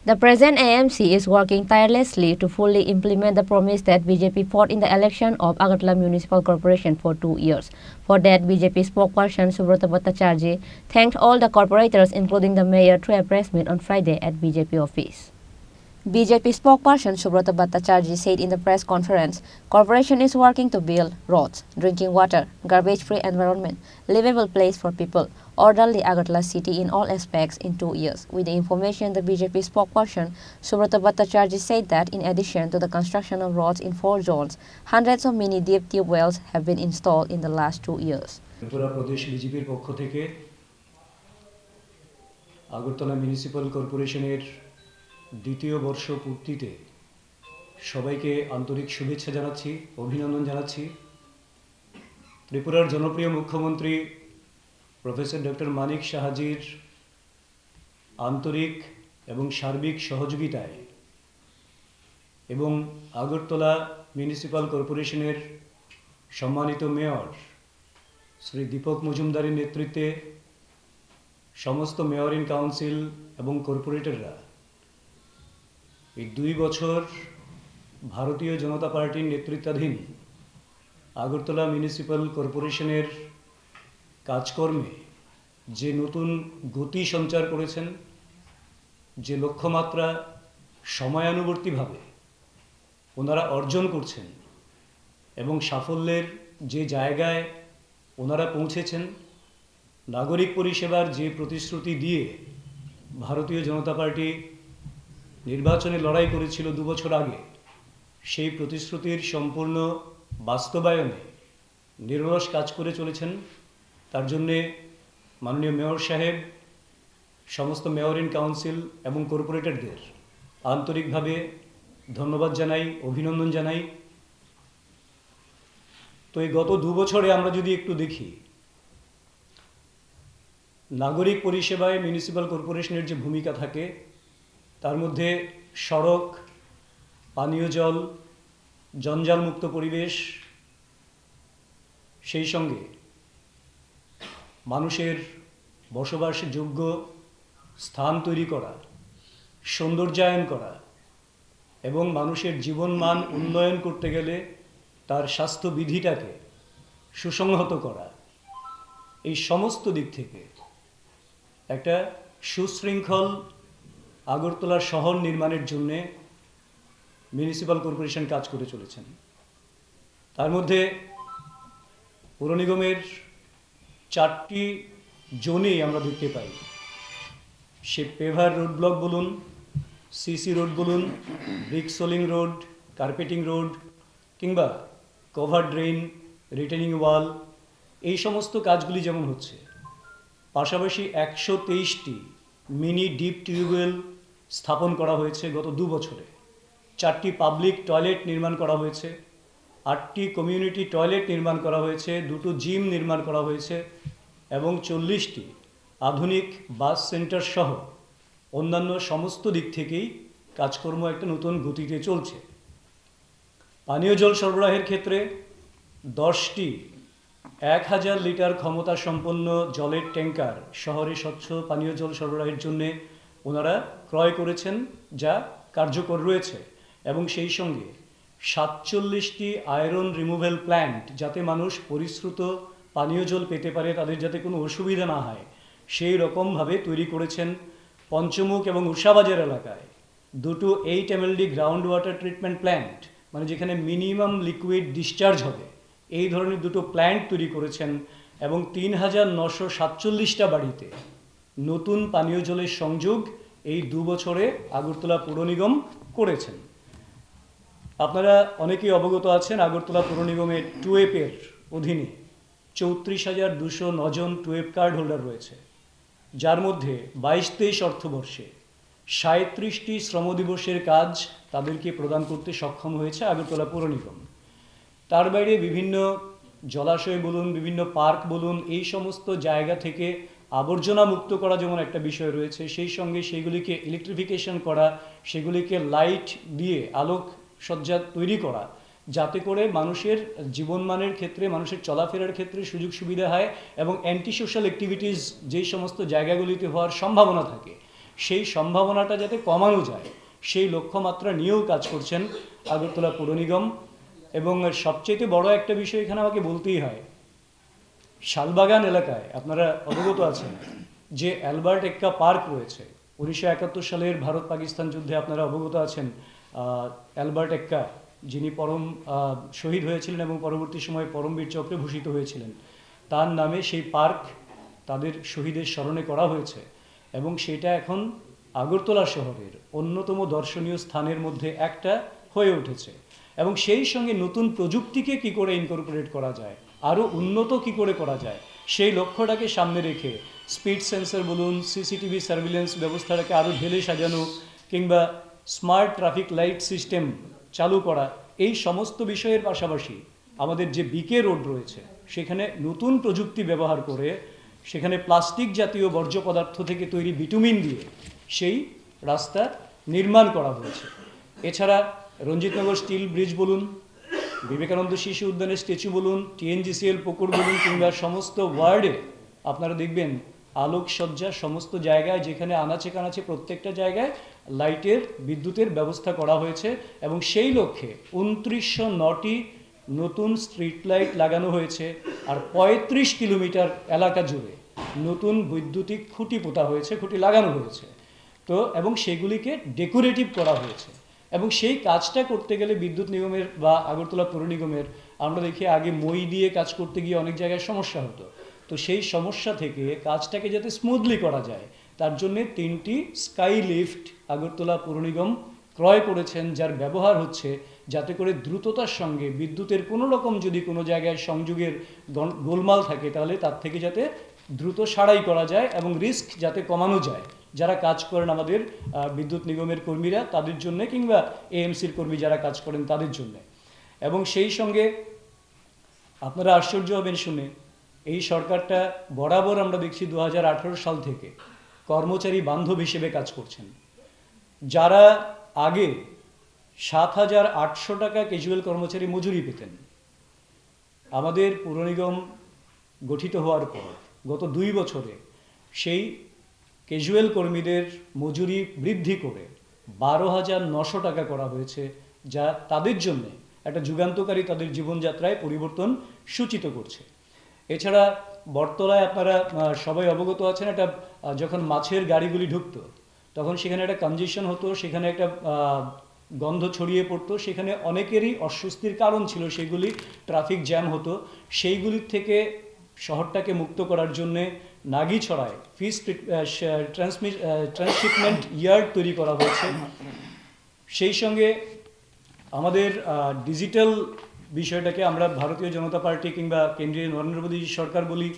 The present AMC is working tirelessly to fully implement the promise that BJP fought in the election of Agartala Municipal Corporation for 2 years. For that, BJP Spokeperson Subrata Bhartacharjee thanked all the corporators, including the mayor, through a press meet on Friday at BJP office. BJP spokesperson Subrata Bhartacharjee said in the press conference, corporation is working to build roads, drinking water, garbage-free environment, livable place for people, orderly Agartala city in all aspects in 2 years. With the information, the BJP spokesperson Subrata Bhartacharjee said that in addition to the construction of roads in 4 zones, hundreds of mini deep tube wells have been installed in the last 2 years. Tripura Pradesh BJP পক্ষ থেকে Agartala municipal কর্পোরেশনের দ্বিতীয় বর্ষ পূর্তিতে সবাইকে আন্তরিক শুভেচ্ছা জানাচ্ছি, অভিনন্দন জানাচ্ছি। ত্রিপুরার জনপ্রিয় মুখ্যমন্ত্রী প্রফেসর ডক্টর মানিক সাহাজির আন্তরিক এবং সার্বিক সহযোগিতায় এবং আগরতলা মিউনিসিপ্যাল কর্পোরেশনের সম্মানিত মেয়র শ্রী দীপক মজুমদারের নেতৃত্বে সমস্ত মেয়র ইন কাউন্সিল এবং কর্পোরেটররা এই 2 বছর ভারতীয় জনতা পার্টির নেতৃত্বাধীন আগরতলা মিউনিসিপ্যাল কর্পোরেশনের কাজকর্মে যে নতুন গতি সঞ্চার করেছেন, যে লক্ষ্যমাত্রা সময়ানুবর্তীভাবে ওনারা অর্জন করছেন এবং সাফল্যের যে জায়গায় ওনারা পৌঁছেছেন, নাগরিক পরিষেবার যে প্রতিশ্রুতি দিয়ে ভারতীয় জনতা পার্টি নির্বাচনে লড়াই করেছিল 2 বছর আগে, সেই প্রতিশ্রুতির সম্পূর্ণ বাস্তবায়নে নিরলস কাজ করে চলেছেন। তার জন্যে মাননীয় মেয়র সাহেব, সমস্ত মেয়র ইন কাউন্সিল এবং কর্পোরেটরদের আন্তরিকভাবে ধন্যবাদ জানাই, অভিনন্দন জানাই। তো এই গত 2 বছরে আমরা যদি একটু দেখি, নাগরিক পরিষেবায় মিউনিসিপ্যাল কর্পোরেশনের যে ভূমিকা থাকে তার মধ্যে সড়ক, পানীয় জল, জঞ্জালমুক্ত পরিবেশ, সেই সঙ্গে মানুষের বসবাসযোগ্য স্থান তৈরি করা, সৌন্দর্যায়ন করা এবং মানুষের জীবনমান উন্নয়ন করতে গেলে তার স্বাস্থ্যবিধিটাকে সুসংহত করা, এই সমস্ত দিক থেকে একটা সুশৃঙ্খল আগরতলা শহর নির্মাণের জন্য মিউনিসিপ্যাল কর্পোরেশন কাজ করে চলেছেন। তার মধ্যে পৌর নিগমের 4টি জোনেই আমরা দেখতে পাই, সে পেভার রোড ব্লক বলুন, সিসি রোড বলুন, ব্রিক সোলিং রোড, কার্পেটিং রোড কিংবা কভার ড্রেন, রিটেনিং ওয়াল, এই সমস্ত কাজগুলি যেমন হচ্ছে, পাশাপাশি 123টি মিনি ডিপ টিউবওয়েল স্থাপন করা হয়েছে গত 2 বছরে, 4টি পাবলিক টয়লেট নির্মাণ করা হয়েছে, 8টি কমিউনিটি টয়লেট নির্মাণ করা হয়েছে, 2টো জিম নির্মাণ করা হয়েছে এবং 40টি আধুনিক বাস সেন্টার সহ অন্যান্য সমস্ত দিক থেকেই কাজকর্ম একটা নতুন গতিতে চলছে। পানীয় জল সরবরাহের ক্ষেত্রে 10টি 1000 লিটার ক্ষমতা সম্পন্ন জলের ট্যাঙ্কার শহরে স্বচ্ছ পানীয় জল সরবরাহের জন্য ওনারা ক্রয় করেছেন, যা কার্যকর রয়েছে। এবং সেই সঙ্গে 47টি আয়রন রিমুভাল প্ল্যান্ট, যাতে মানুষ পরিশ্রুত পানীয় জল পেতে পারে, তাদের যাতে কোনো অসুবিধা না হয়, সেই রকমভাবে তৈরি করেছেন। পঞ্চমুখ এবং উষাবাজার এলাকায় 2টো 8 mld ground water treatment plant, মানে যেখানে মিনিমাম লিকুইড ডিসচার্জ হবে, এই ধরনের 2টো প্ল্যান্ট তৈরি করেছেন এবং 3947টা বাড়িতে নতুন পানীয় জলের সংযোগ এই 2 বছরে আগরতলা পৌর নিগম করেছেন। আপনারা অনেকেই অবগত আছেন, আগরতলা পৌর নিগমের টুয়েপের অধীনে 34,209 জন টুয়েপ কার্ড হোল্ডার রয়েছে, যার মধ্যে 22-23 অর্থবর্ষে 37টি শ্রমদিবসের কাজ তাদেরকে প্রদান করতে সক্ষম হয়েছে আগরতলা পৌর নিগম। তার বাইরে বিভিন্ন জলাশয় বলুন, বিভিন্ন পার্ক বলুন, এই সমস্ত জায়গা থেকে আবর্জনা মুক্ত করা যেমন একটা বিষয় রয়েছে, সেই সঙ্গে সেগুলিকে ইলেকট্রিফিকেশন করা, সেগুলিকে লাইট দিয়ে আলোক সজ্জা তৈরি করা, যাতে করে মানুষের জীবনমানের ক্ষেত্রে, মানুষের চলাফেরার ক্ষেত্রে সুযোগ সুবিধা হয় এবং অ্যান্টি সোশ্যাল অ্যাক্টিভিটিস যেই সমস্ত জায়গাগুলিতে হওয়ার সম্ভাবনা থাকে, সেই সম্ভাবনাটা যাতে কমানো যায় সেই লক্ষ্যমাত্রা নিয়েও কাজ করছেন আগরতলা পৌর নিগম। এবং সবচেয়ে বড় একটা বিষয় এখানে আমাকে বলতেই হয়, শালবাগান এলাকায় আপনারা অবগত আছেন যে অ্যালবার্ট এক্কা পার্ক রয়েছে। 1971 সালের ভারত পাকিস্তান যুদ্ধে আপনারা অবগত আছেন অ্যালবার্ট এক্কা, যিনি পরম শহীদ হয়েছিলেন এবং পরবর্তী সময়ে পরমবীর চক্রে ভূষিত হয়েছিলেন, তার নামে সেই পার্ক তাদের শহীদের স্মরণে করা হয়েছে এবং সেটা এখন আগরতলা শহরের অন্যতম দর্শনীয় স্থানের মধ্যে একটা হয়ে উঠেছে। এবং সেই সঙ্গে নতুন প্রযুক্তিকে কি করে ইনকর্পোরেট করা যায়, আরও উন্নত কি করে করা যায়, সেই লক্ষ্যটাকে সামনে রেখে স্পিড সেন্সর বলুন, সিসিটিভি সার্ভিলেন্স ব্যবস্থাটাকে আরও ঢেলে সাজানো কিংবা স্মার্ট ট্রাফিক লাইট সিস্টেম চালু করা, এই সমস্ত বিষয়ের পাশাপাশি আমাদের যে বিকে রোড রয়েছে সেখানে নতুন প্রযুক্তি ব্যবহার করে সেখানে প্লাস্টিক জাতীয় বর্জ্য পদার্থ থেকে তৈরি বিটুমিন দিয়ে সেই রাস্তা নির্মাণ করা হয়েছে। এছাড়া রঞ্জিতনগর স্টিল ব্রিজ বলুন, বিবেকানন্দ শিশু উদ্যানের স্ট্যাচু বলুন, টিএনজিসিএল পুকুর বলুন কিংবা সমস্ত ওয়ার্ডে আপনারা দেখবেন আলোকসজ্জা সমস্ত জায়গায়, যেখানে আনাচে কানাচে প্রত্যেকটা জায়গায় লাইটের বিদ্যুতের ব্যবস্থা করা হয়েছে এবং সেই লক্ষ্যে 2909টি নতুন স্ট্রিট লাইট লাগানো হয়েছে আর 35 কিলোমিটার এলাকা জুড়ে নতুন বৈদ্যুতিক খুঁটি পোতা হয়েছে, খুঁটি লাগানো হয়েছে। তো এবং সেগুলিকে ডেকোরেটিভ করা হয়েছে এবং সেই কাজটা করতে গেলে বিদ্যুৎ নিগমের বা আগরতলা পৌর নিগমের আমরা দেখি আগে মই দিয়ে কাজ করতে গিয়ে অনেক জায়গায় সমস্যা হতো। তো সেই সমস্যা থেকে কাজটাকে যাতে স্মুথলি করা যায় তার জন্যে 3টি স্কাই লিফট আগরতলা পৌর নিগম ক্রয় করেছেন, যার ব্যবহার হচ্ছে যাতে করে দ্রুততার সঙ্গে বিদ্যুতের কোনো রকম যদি কোনো জায়গায় সংযোগের গোলমাল থাকে তাহলে তার থেকে যাতে দ্রুত সারাই করা যায় এবং রিস্ক যাতে কমানো যায় যারা কাজ করেন আমাদের বিদ্যুৎ নিগমের কর্মীরা তাদের জন্য কিংবা এএমসির কর্মী যারা কাজ করেন তাদের জন্য। এবং সেই সঙ্গে আপনারা আশ্চর্য হবেন শুনে, এই সরকারটা বরাবর আমরা দেখছি 2018 সাল থেকে কর্মচারী বান্ধব হিসেবে কাজ করছেন। যারা আগে 7,800 টাকা ক্যাজুয়াল কর্মচারী মজুরি পেতেন, আমাদের পৌর নিগম গঠিত হওয়ার পর গত 2 বছরে সেই ক্যাজুয়াল কর্মীদের মজুরি বৃদ্ধি করে 12,900 টাকা করা হয়েছে, যা তাদের জন্য একটা যুগান্তকারী তাদের জীবনযাত্রায় পরিবর্তন সূচিত করছে। এছাড়া বটতলায় আপনারা সবাই অবগত আছেন, একটা যখন মাছের গাড়িগুলি ঢুকতো তখন সেখানে একটা কনজেশন হতো, সেখানে একটা গন্ধ ছড়িয়ে পড়তো, সেখানে অনেকেরই অস্বস্তির কারণ ছিল, সেগুলি ট্রাফিক জ্যাম হতো। সেইগুলির থেকে শহরটাকে মুক্ত করার জন্যে নাগিছড়ায় ফিস ট্রান্সশিপমেন্ট ইয়ার্ড তৈরি করা হয়েছে। সেই সঙ্গে আমাদের ডিজিটাল বিষয়টাকে আমরা ভারতীয় জনতা পার্টি কিংবা কেন্দ্রীয় নরেন্দ্র মোদী সরকার বলি,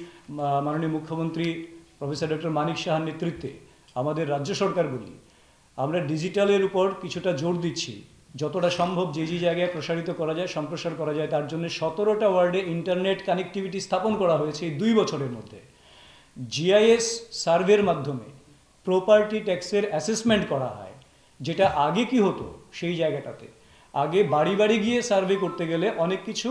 মাননীয় মুখ্যমন্ত্রী প্রফেসর ডক্টর মানিক সাহার নেতৃত্বে আমাদের রাজ্য সরকার বলি, আমরা ডিজিটালের উপর কিছুটা জোর দিচ্ছি। যতটা সম্ভব যে জায়গায় প্রসারিত করা যায়, সম্প্রসার করা যায়, তার জন্য 17টা ওয়ার্ডে ইন্টারনেট কানেক্টিভিটি স্থাপন করা হয়েছে এই 2 বছরের মধ্যে। জিআইএস সার্ভের মাধ্যমে প্রপার্টি ট্যাক্সের অ্যাসেসমেন্ট করা হয়, যেটা আগে কি হতো সেই জায়গাটাতে আগে বাড়ি বাড়ি গিয়ে সার্ভে করতে গেলে অনেক কিছু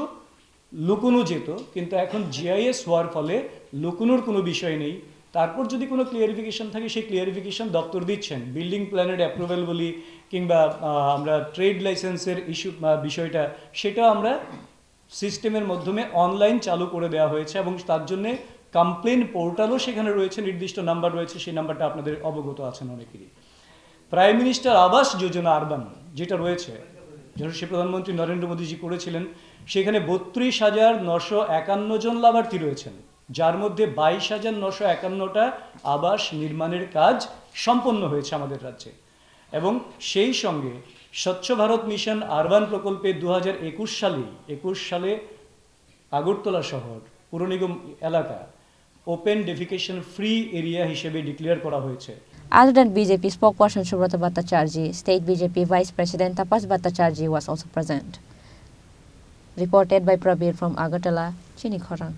লুকোনো যেত, কিন্তু এখন জিআইএস হওয়ার ফলে লুকোনোর কোনো বিষয় নেই। তারপর যদি কোনো ক্লিয়ারিফিকেশন থাকে সেই ক্লিয়ারিফিকেশন দপ্তর দিচ্ছেন। বিল্ডিং প্ল্যানের অ্যাপ্রুভেল বলি কিংবা আমরা ট্রেড লাইসেন্সের ইস্যু বিষয়টা, সেটা আমরা সিস্টেমের মাধ্যমে অনলাইন চালু করে দেওয়া হয়েছে এবং তার জন্যে কমপ্লেন পোর্টালও সেখানে রয়েছে, নির্দিষ্ট নাম্বার রয়েছে, সেই নাম্বারটা আপনাদের অবগত আছেন অনেকেরই। Prime minister Awas Yojana urban যেটা রয়েছে, যেটা সে প্রধানমন্ত্রী নরেন্দ্র মোদীজি করেছিলেন, সেখানে 32,951 জন লাভার্থী রয়েছেন, যার মধ্যে 22,951টা আবাস নির্মাণের কাজ সম্পন্ন হয়েছে আমাদের রাজ্যে। এবং সেই সঙ্গে স্বচ্ছ ভারত মিশন আরবান প্রকল্পে 2021 সালে আগরতলা শহর পুর নিগম এলাকা ওপেন ডেফিকেশন ফ্রি এরিয়া হিসেবে ডিক্লেয়ার করা হয়েছে। Other than BJP Spokeperson Subrata Bhartacharjee, State BJP Vice President Tapas Bhartacharjee was also present. Reported by Prabir from Agartala, Chini, Khorang.